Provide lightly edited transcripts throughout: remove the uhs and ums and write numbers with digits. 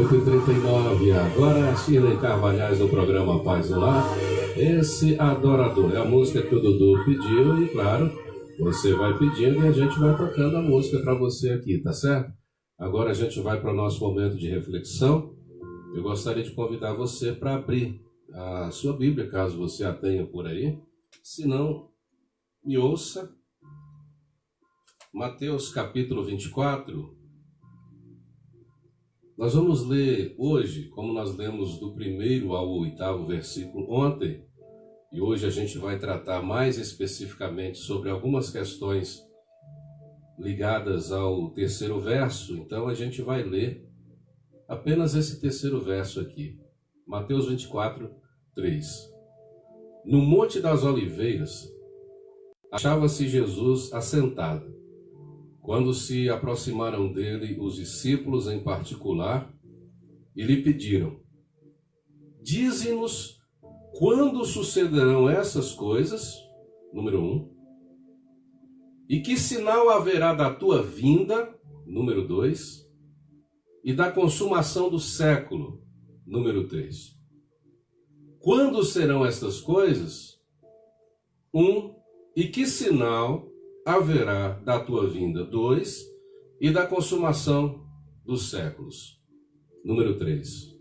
8h39, agora Shirley Carvalhais no programa Paz do Lar. Esse Adorador é a música que o Dudu pediu e, claro, você vai pedindo e a gente vai tocando a música para você aqui, tá certo? Agora a gente vai para o nosso momento de reflexão. Eu gostaria de convidar você para abrir a sua Bíblia, caso você a tenha por aí. Se não, me ouça. Mateus capítulo 24. Nós vamos ler hoje, como nós lemos do 1º ao 8º versículo ontem, e hoje a gente vai tratar mais especificamente sobre algumas questões ligadas ao 3º verso. Então a gente vai ler apenas esse 3º verso aqui. Mateus 24, 3. No Monte das Oliveiras, achava-se Jesus assentado. Quando se aproximaram dele os discípulos em particular e lhe pediram: dize-nos quando sucederão essas coisas, número 1, e que sinal haverá da tua vinda, número 2, e da consumação do século, número 3. Quando serão estas coisas? 1, e que sinal haverá da tua vinda, 2, e da consumação dos séculos, número 3.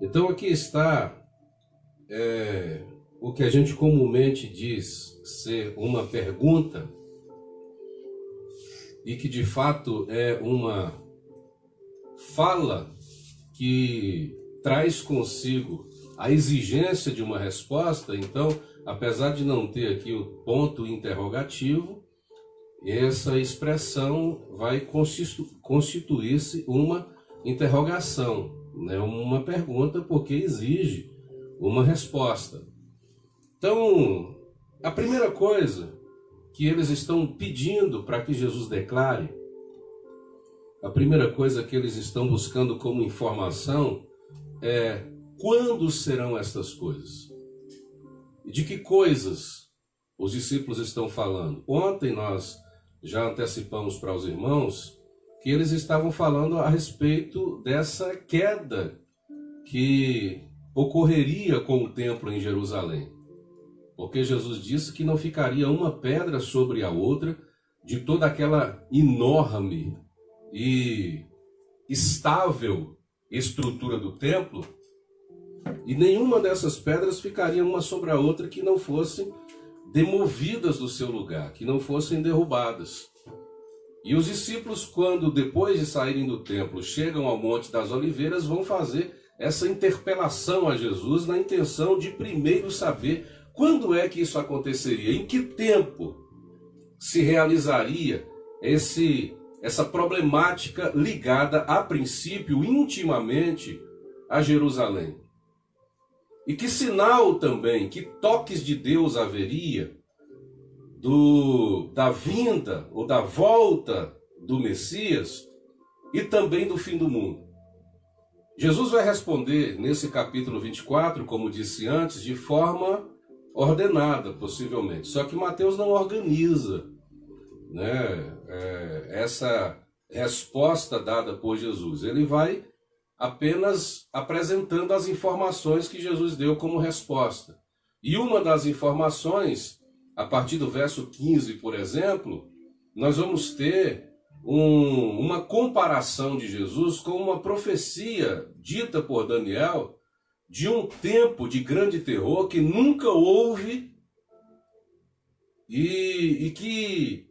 Então aqui está o que a gente comumente diz ser uma pergunta, e que de fato é uma fala que traz consigo a exigência de uma resposta. Então, apesar de não ter aqui o ponto interrogativo, essa expressão vai constituir-se uma interrogação, né? Uma pergunta, porque exige uma resposta. Então, a primeira coisa que eles estão pedindo para que Jesus declare, a primeira coisa que eles estão buscando como informação é: quando serão estas coisas? E de que coisas os discípulos estão falando? Ontem nós já antecipamos para os irmãos que eles estavam falando a respeito dessa queda que ocorreria com o templo em Jerusalém. Porque Jesus disse que não ficaria uma pedra sobre a outra de toda aquela enorme e estável estrutura do templo, e nenhuma dessas pedras ficaria uma sobre a outra que não fossem demovidas do seu lugar, que não fossem derrubadas. E os discípulos, quando depois de saírem do templo chegam ao Monte das Oliveiras, vão fazer essa interpelação a Jesus na intenção de primeiro saber quando é que isso aconteceria, em que tempo se realizaria essa problemática ligada a princípio intimamente a Jerusalém. E que sinal também, que toques de Deus haveria da vinda ou da volta do Messias e também do fim do mundo. Jesus vai responder nesse capítulo 24, como disse antes, de forma ordenada, possivelmente. Só que Mateus não organiza, né, essa resposta dada por Jesus. Ele vai apenas apresentando as informações que Jesus deu como resposta. E uma das informações, a partir do verso 15, por exemplo, nós vamos ter uma comparação de Jesus com uma profecia dita por Daniel de um tempo de grande terror que nunca houve e que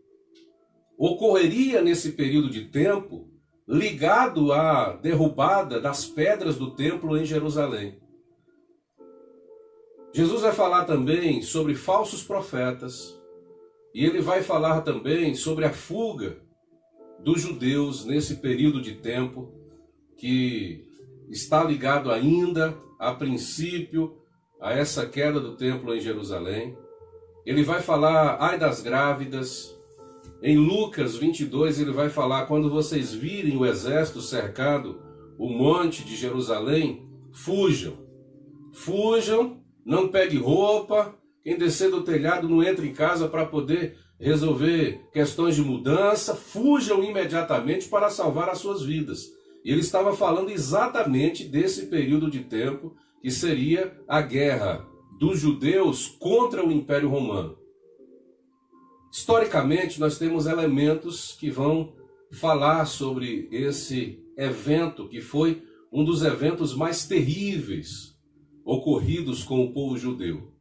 ocorreria nesse período de tempo, ligado à derrubada das pedras do templo em Jerusalém. Jesus vai falar também sobre falsos profetas, e ele vai falar também sobre a fuga dos judeus nesse período de tempo, que está ligado ainda, a princípio, a essa queda do templo em Jerusalém. Ele vai falar, ai das grávidas. Em Lucas 22, ele vai falar: quando vocês virem o exército cercado o monte de Jerusalém, fujam. Fujam, não pegue roupa. Quem descer do telhado não entre em casa para poder resolver questões de mudança. Fujam imediatamente para salvar as suas vidas. E ele estava falando exatamente desse período de tempo que seria a guerra dos judeus contra o Império Romano. Historicamente, nós temos elementos que vão falar sobre esse evento, que foi um dos eventos mais terríveis ocorridos com o povo judeu.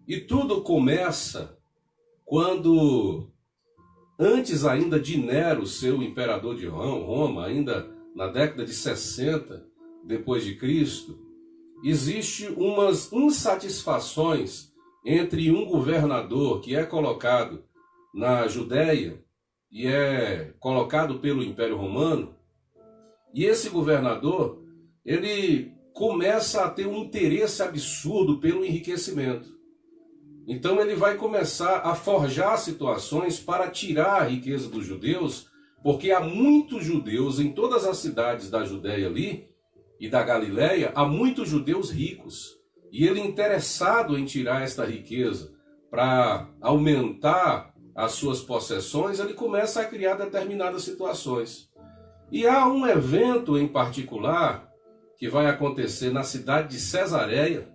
E tudo começa quando, antes ainda de Nero ser o imperador de Roma, ainda na década de 60 depois de Cristo, existe umas insatisfações entre um governador que é colocado na Judéia e é colocado pelo Império Romano, e esse governador, ele começa a ter um interesse absurdo pelo enriquecimento. Então ele vai começar a forjar situações para tirar a riqueza dos judeus, porque há muitos judeus em todas as cidades da Judéia ali e da Galileia, há muitos judeus ricos. E ele, interessado em tirar esta riqueza para aumentar as suas possessões, ele começa a criar determinadas situações. E há um evento em particular que vai acontecer na cidade de Cesareia,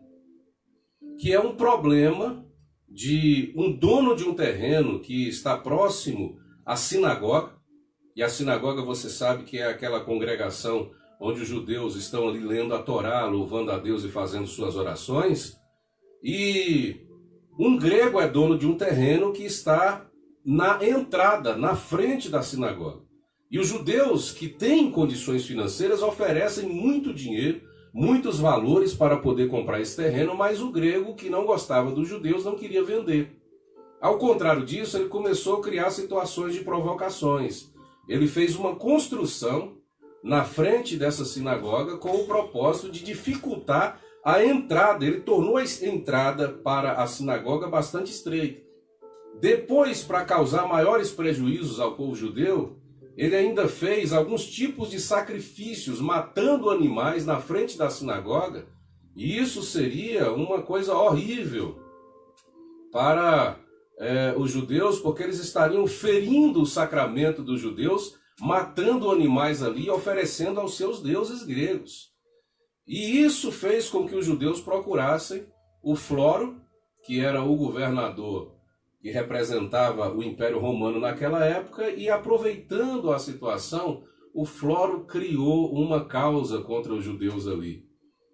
que é um problema de um dono de um terreno que está próximo à sinagoga. E a sinagoga, você sabe que é aquela congregação onde os judeus estão ali lendo a Torá, louvando a Deus e fazendo suas orações. E um grego é dono de um terreno que está na entrada, na frente da sinagoga. E os judeus que têm condições financeiras oferecem muito dinheiro, muitos valores para poder comprar esse terreno, mas o grego, que não gostava dos judeus, não queria vender. Ao contrário disso, ele começou a criar situações de provocações. Ele fez uma construção na frente dessa sinagoga com o propósito de dificultar a entrada. Ele tornou a entrada para a sinagoga bastante estreita. Depois, para causar maiores prejuízos ao povo judeu, ele ainda fez alguns tipos de sacrifícios, matando animais na frente da sinagoga, e isso seria uma coisa horrível para os judeus, porque eles estariam ferindo o sacramento dos judeus, matando animais ali e oferecendo aos seus deuses gregos. E isso fez com que os judeus procurassem o Floro, que era o governador que representava o Império Romano naquela época, e aproveitando a situação, o Floro criou uma causa contra os judeus ali.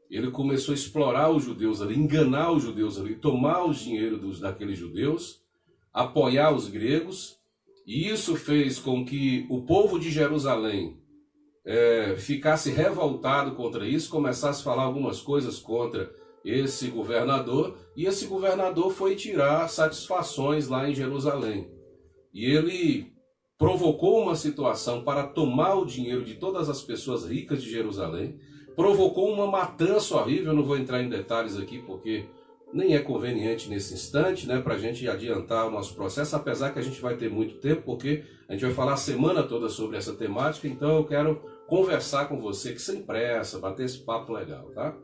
Ele começou a explorar os judeus ali, enganar os judeus ali, tomar o dinheiro daqueles judeus, apoiar os gregos, e isso fez com que o povo de Jerusalém ficasse revoltado contra isso, começasse a falar algumas coisas contra esse governador, e esse governador foi tirar satisfações lá em Jerusalém. E ele provocou uma situação para tomar o dinheiro de todas as pessoas ricas de Jerusalém, provocou uma matança horrível. Eu não vou entrar em detalhes aqui porque nem é conveniente nesse instante, né, para a gente adiantar o nosso processo, apesar que a gente vai ter muito tempo, porque a gente vai falar a semana toda sobre essa temática. Então eu quero conversar com você, que sem pressa, bater esse papo legal, tá?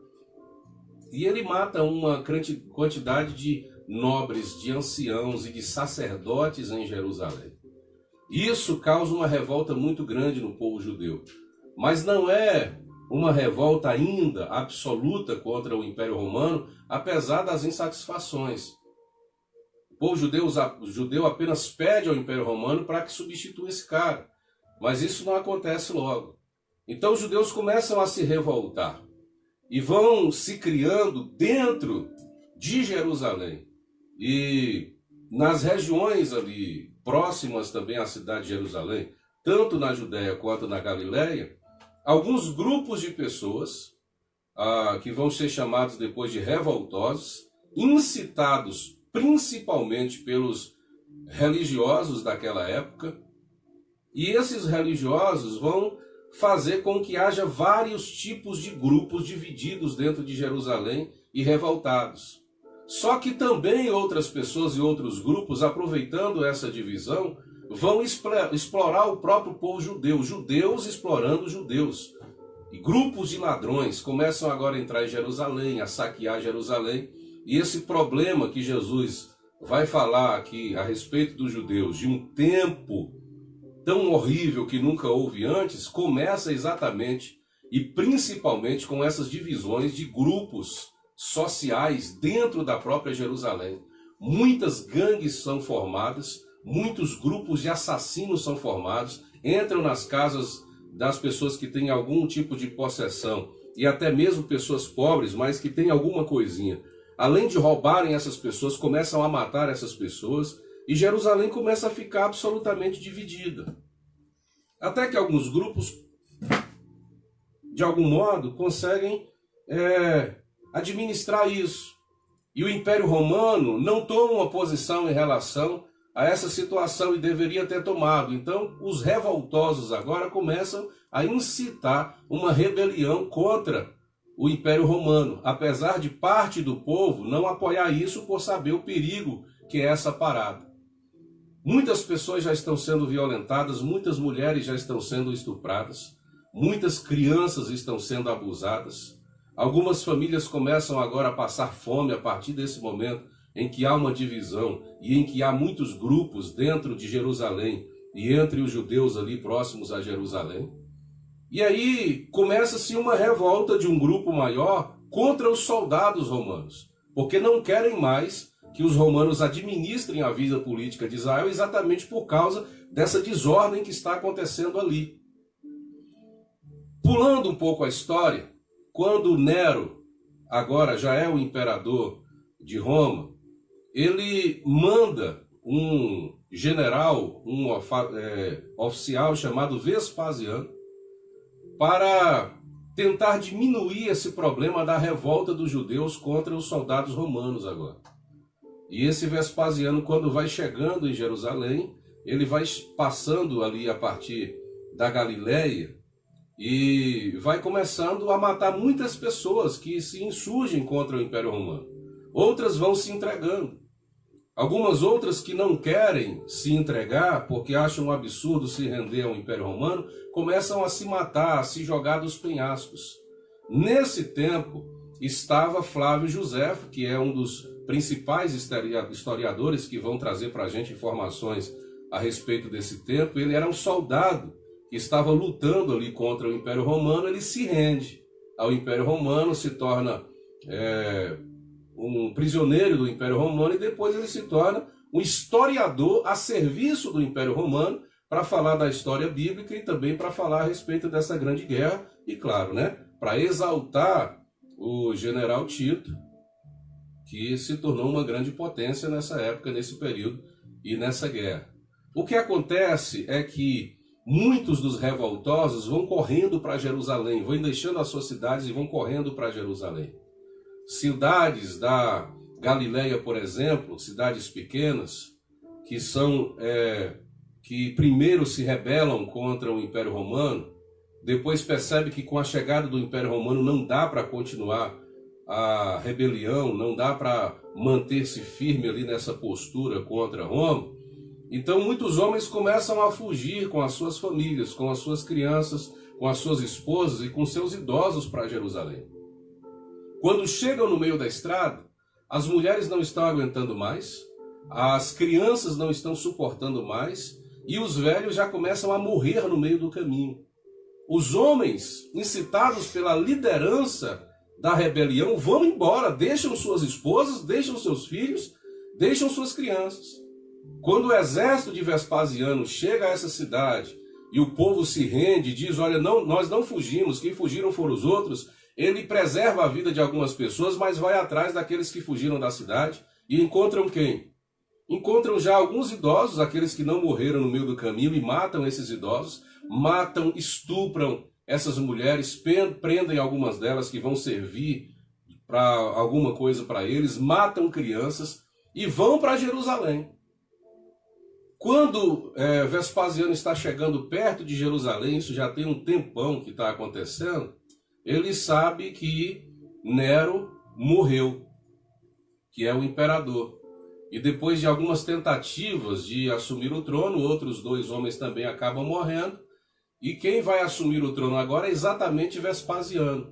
E ele mata uma quantidade de nobres, de anciãos e de sacerdotes em Jerusalém. Isso causa uma revolta muito grande no povo judeu. Mas não é uma revolta ainda absoluta contra o Império Romano, apesar das insatisfações. O povo judeu apenas pede ao Império Romano para que substitua esse cara. Mas isso não acontece logo. Então os judeus começam a se revoltar e vão se criando dentro de Jerusalém. E nas regiões ali próximas também à cidade de Jerusalém, tanto na Judéia quanto na Galileia, alguns grupos de pessoas, que vão ser chamados depois de revoltosos, incitados principalmente pelos religiosos daquela época, e esses religiosos vão fazer com que haja vários tipos de grupos divididos dentro de Jerusalém e revoltados. Só que também outras pessoas e outros grupos, aproveitando essa divisão, vão explorar o próprio povo judeu, judeus explorando judeus. E grupos de ladrões começam agora a entrar em Jerusalém, a saquear Jerusalém. E esse problema que Jesus vai falar aqui a respeito dos judeus, de um tempo tão horrível que nunca houve antes, começa exatamente e principalmente com essas divisões de grupos sociais dentro da própria Jerusalém. Muitas gangues são formadas, muitos grupos de assassinos são formados, entram nas casas das pessoas que têm algum tipo de possessão, e até mesmo pessoas pobres, mas que têm alguma coisinha. Além de roubarem essas pessoas, começam a matar essas pessoas, e Jerusalém começa a ficar absolutamente dividida. Até que alguns grupos, de algum modo, conseguem administrar isso. E o Império Romano não toma uma posição em relação a essa situação e deveria ter tomado. Então, os revoltosos agora começam a incitar uma rebelião contra o Império Romano, apesar de parte do povo não apoiar isso por saber o perigo que é essa parada. Muitas pessoas já estão sendo violentadas, muitas mulheres já estão sendo estupradas, muitas crianças estão sendo abusadas. Algumas famílias começam agora a passar fome a partir desse momento em que há uma divisão e em que há muitos grupos dentro de Jerusalém e entre os judeus ali próximos a Jerusalém. E aí começa-se uma revolta de um grupo maior contra os soldados romanos, porque não querem mais que os romanos administrem a vida política de Israel exatamente por causa dessa desordem que está acontecendo ali. Pulando um pouco a história, quando Nero agora já é o imperador de Roma, ele manda um general, um oficial chamado Vespasiano, para tentar diminuir esse problema da revolta dos judeus contra os soldados romanos agora. E esse Vespasiano, quando vai chegando em Jerusalém, ele vai passando ali a partir da Galileia e vai começando a matar muitas pessoas que se insurgem contra o Império Romano. Outras vão se entregando. Algumas outras que não querem se entregar porque acham um absurdo se render ao Império Romano, começam a se matar, a se jogar dos penhascos. Nesse tempo estava Flávio Josefo, que é um dos principais historiadores que vão trazer para a gente informações a respeito desse tempo. Ele era um soldado que estava lutando ali contra o Império Romano, ele se rende ao Império Romano, se torna um prisioneiro do Império Romano e depois ele se torna um historiador a serviço do Império Romano para falar da história bíblica e também para falar a respeito dessa grande guerra e, claro, para exaltar o general Tito, que se tornou uma grande potência nessa época, nesse período e nessa guerra. O que acontece é que muitos dos revoltosos vão correndo para Jerusalém, vão deixando as suas cidades e vão correndo para Jerusalém. Cidades da Galileia, por exemplo, cidades pequenas, que primeiro se rebelam contra o Império Romano, depois percebe que com a chegada do Império Romano não dá para continuar a rebelião, não dá para manter-se firme ali nessa postura contra Roma. Então muitos homens começam a fugir com as suas famílias, com as suas crianças, com as suas esposas e com seus idosos para Jerusalém. Quando chegam no meio da estrada, as mulheres não estão aguentando mais, as crianças não estão suportando mais e os velhos já começam a morrer no meio do caminho. Os homens, incitados pela liderança da rebelião, vão embora, deixam suas esposas, deixam seus filhos, deixam suas crianças. Quando o exército de Vespasiano chega a essa cidade e o povo se rende e diz, olha, não, nós não fugimos, quem fugiram foram os outros, ele preserva a vida de algumas pessoas, mas vai atrás daqueles que fugiram da cidade e encontram quem? Encontram já alguns idosos, aqueles que não morreram no meio do caminho, e matam esses idosos, matam, estupram essas mulheres, prendem algumas delas que vão servir para alguma coisa para eles, matam crianças e vão para Jerusalém. Quando Vespasiano está chegando perto de Jerusalém, isso já tem um tempão que está acontecendo, ele sabe que Nero morreu, que é o imperador. E depois de algumas tentativas de assumir o trono, outros dois homens também acabam morrendo. E quem vai assumir o trono agora é exatamente Vespasiano.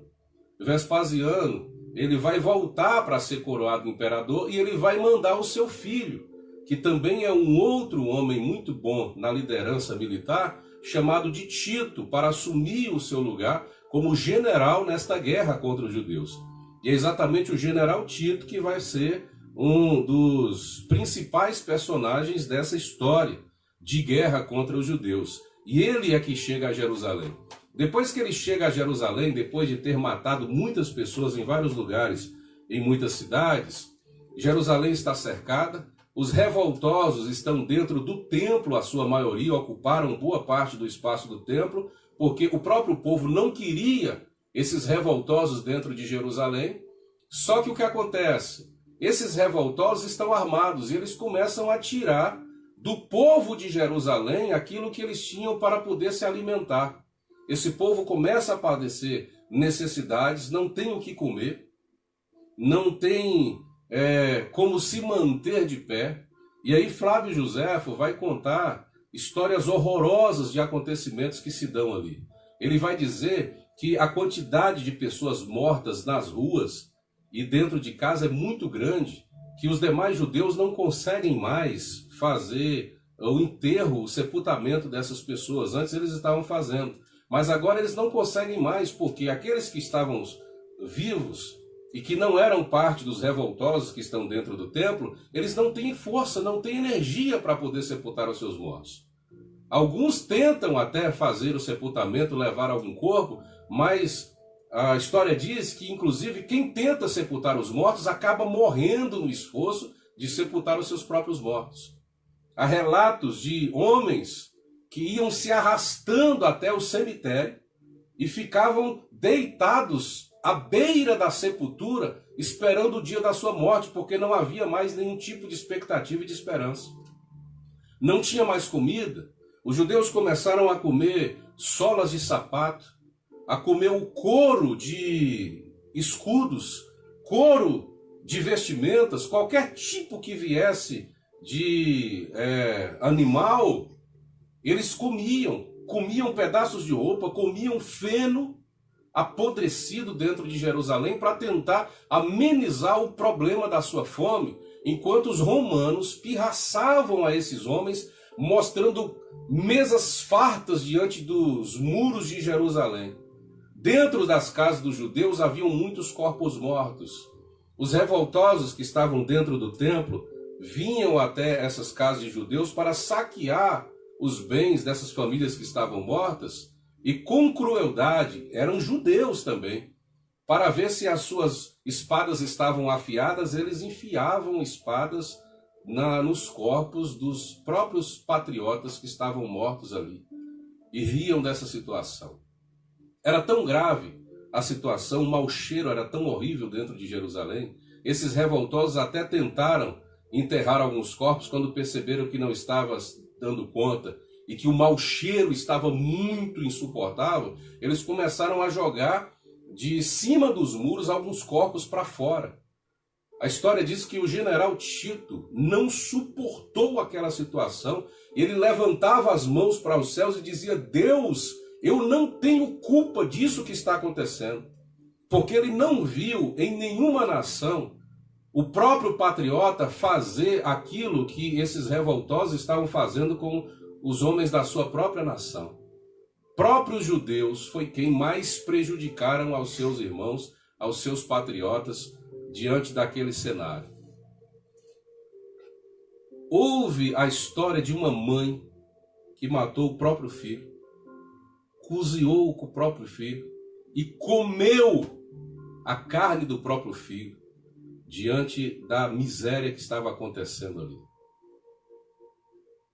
Vespasiano, ele vai voltar para ser coroado imperador e ele vai mandar o seu filho que também é um outro homem muito bom na liderança militar, chamado de Tito, para assumir o seu lugar como general nesta guerra contra os judeus. E é exatamente o general Tito que vai ser um dos principais personagens dessa história de guerra contra os judeus. E ele é que chega a Jerusalém. Depois que ele chega a Jerusalém, depois de ter matado muitas pessoas em vários lugares, em muitas cidades, Jerusalém está cercada, os revoltosos estão dentro do templo, a sua maioria ocuparam boa parte do espaço do templo, porque o próprio povo não queria esses revoltosos dentro de Jerusalém. Só que o que acontece? Esses revoltosos estão armados e eles começam a tirar do povo de Jerusalém aquilo que eles tinham para poder se alimentar. Esse povo começa a padecer necessidades, não tem o que comer, não tem como se manter de pé. E aí Flávio Josefo vai contar histórias horrorosas de acontecimentos que se dão ali. Ele vai dizer que a quantidade de pessoas mortas nas ruas e dentro de casa é muito grande, que os demais judeus não conseguem mais fazer o enterro, o sepultamento dessas pessoas. Antes eles estavam fazendo, mas agora eles não conseguem mais, porque aqueles que estavam vivos e que não eram parte dos revoltosos que estão dentro do templo, eles não têm força, não têm energia para poder sepultar os seus mortos. Alguns tentam até fazer o sepultamento, levar algum corpo, mas a história diz que, inclusive, quem tenta sepultar os mortos acaba morrendo no esforço de sepultar os seus próprios mortos. Há relatos de homens que iam se arrastando até o cemitério e ficavam deitados à beira da sepultura, esperando o dia da sua morte, porque não havia mais nenhum tipo de expectativa e de esperança. Não tinha mais comida. Os judeus começaram a comer solas de sapato, a comer o couro de escudos, couro de vestimentas, qualquer tipo que viesse de animal, eles comiam pedaços de roupa, comiam feno apodrecido dentro de Jerusalém para tentar amenizar o problema da sua fome, enquanto os romanos pirraçavam a esses homens, mostrando mesas fartas diante dos muros de Jerusalém. Dentro das casas dos judeus haviam muitos corpos mortos. Os revoltosos que estavam dentro do templo vinham até essas casas de judeus para saquear os bens dessas famílias que estavam mortas, e com crueldade, eram judeus também, para ver se as suas espadas estavam afiadas, eles enfiavam espadas nos corpos dos próprios patriotas que estavam mortos ali, e riam dessa situação. Era tão grave a situação, o mau cheiro era tão horrível dentro de Jerusalém, esses revoltosos até tentaram enterrar alguns corpos quando perceberam que não estava dando conta e que o mau cheiro estava muito insuportável. Eles começaram a jogar de cima dos muros alguns corpos para fora. A história diz que o general Tito não suportou aquela situação. Ele levantava as mãos para os céus e dizia: Deus, eu não tenho culpa disso que está acontecendo. Porque ele não viu em nenhuma nação o próprio patriota fazer aquilo que esses revoltosos estavam fazendo com os homens da sua própria nação. Próprios judeus foi quem mais prejudicaram aos seus irmãos, aos seus patriotas, diante daquele cenário. Houve a história de uma mãe que matou o próprio filho, cozinhou com o próprio filho e comeu a carne do próprio filho diante da miséria que estava acontecendo ali.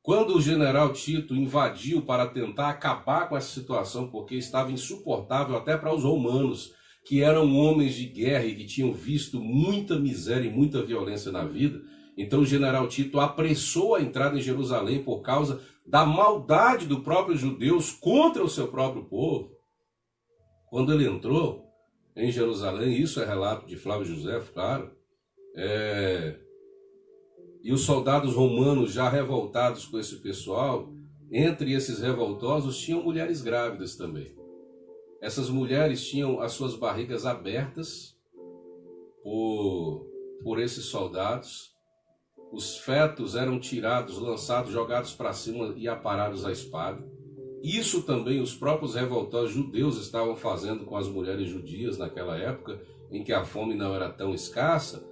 Quando o general Tito invadiu para tentar acabar com essa situação, porque estava insuportável até para os romanos, que eram homens de guerra e que tinham visto muita miséria e muita violência na vida, então o general Tito apressou a entrada em Jerusalém por causa da maldade dos próprios judeus contra o seu próprio povo. Quando ele entrou em Jerusalém, isso é relato de Flávio Josefo, claro, e os soldados romanos já revoltados com esse pessoal, entre esses revoltosos tinham mulheres grávidas também. Essas mulheres tinham as suas barrigas abertas por esses soldados, os fetos eram tirados, lançados, jogados para cima e aparados à espada. Isso também os próprios revoltosos judeus estavam fazendo com as mulheres judias naquela época, em que a fome não era tão escassa,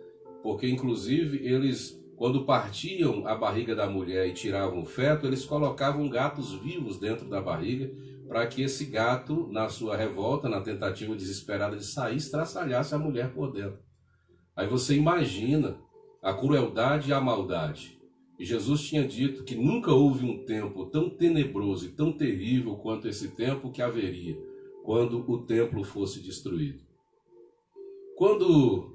porque inclusive eles, quando partiam a barriga da mulher e tiravam o feto, eles colocavam gatos vivos dentro da barriga, para que esse gato, na sua revolta, na tentativa desesperada de sair, estraçalhasse a mulher por dentro. Aí você imagina a crueldade e a maldade. E Jesus tinha dito que nunca houve um tempo tão tenebroso e tão terrível quanto esse tempo que haveria quando o templo fosse destruído. Quando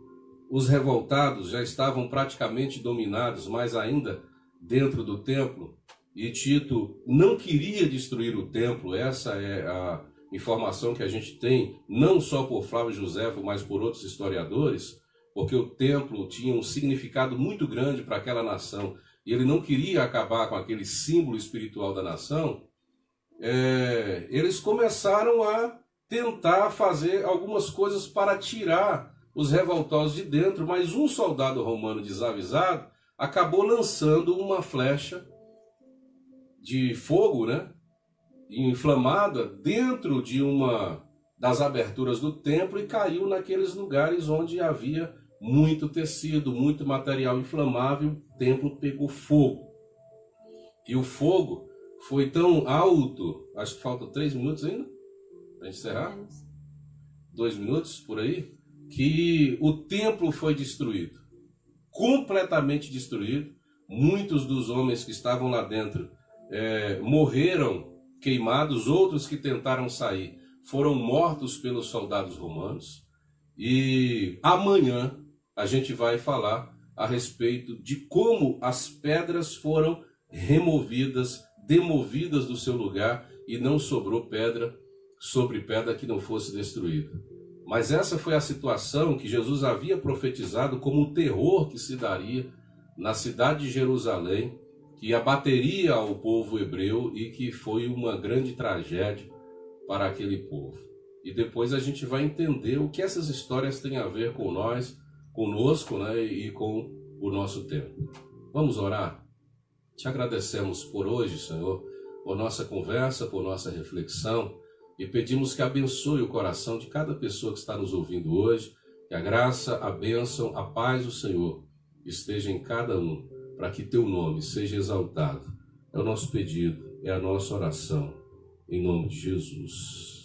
os revoltados já estavam praticamente dominados, mas ainda dentro do templo, e Tito não queria destruir o templo, essa é a informação que a gente tem, não só por Flávio Joséfo, mas por outros historiadores, porque o templo tinha um significado muito grande para aquela nação, e ele não queria acabar com aquele símbolo espiritual da nação. Eles começaram a tentar fazer algumas coisas para tirar os revoltosos de dentro, mas um soldado romano desavisado acabou lançando uma flecha de fogo, né, inflamada dentro de uma das aberturas do templo e caiu naqueles lugares onde havia muito tecido, muito material inflamável. O templo pegou fogo. E o fogo foi tão alto, acho que faltam 3 minutos ainda para encerrar, 2 minutos por aí, que o templo foi destruído, completamente destruído. Muitos dos homens que estavam lá dentro morreram queimados, outros que tentaram sair foram mortos pelos soldados romanos. E amanhã a gente vai falar a respeito de como as pedras foram removidas, demovidas do seu lugar, e não sobrou pedra sobre pedra que não fosse destruída. Mas essa foi a situação que Jesus havia profetizado como o terror que se daria na cidade de Jerusalém, que abateria ao povo hebreu e que foi uma grande tragédia para aquele povo. E depois a gente vai entender o que essas histórias têm a ver com nós, conosco, né, e com o nosso tempo. Vamos orar? Te agradecemos por hoje, Senhor, por nossa conversa, por nossa reflexão, e pedimos que abençoe o coração de cada pessoa que está nos ouvindo hoje, que a graça, a bênção, a paz do Senhor esteja em cada um, para que teu nome seja exaltado. É o nosso pedido, é a nossa oração, em nome de Jesus.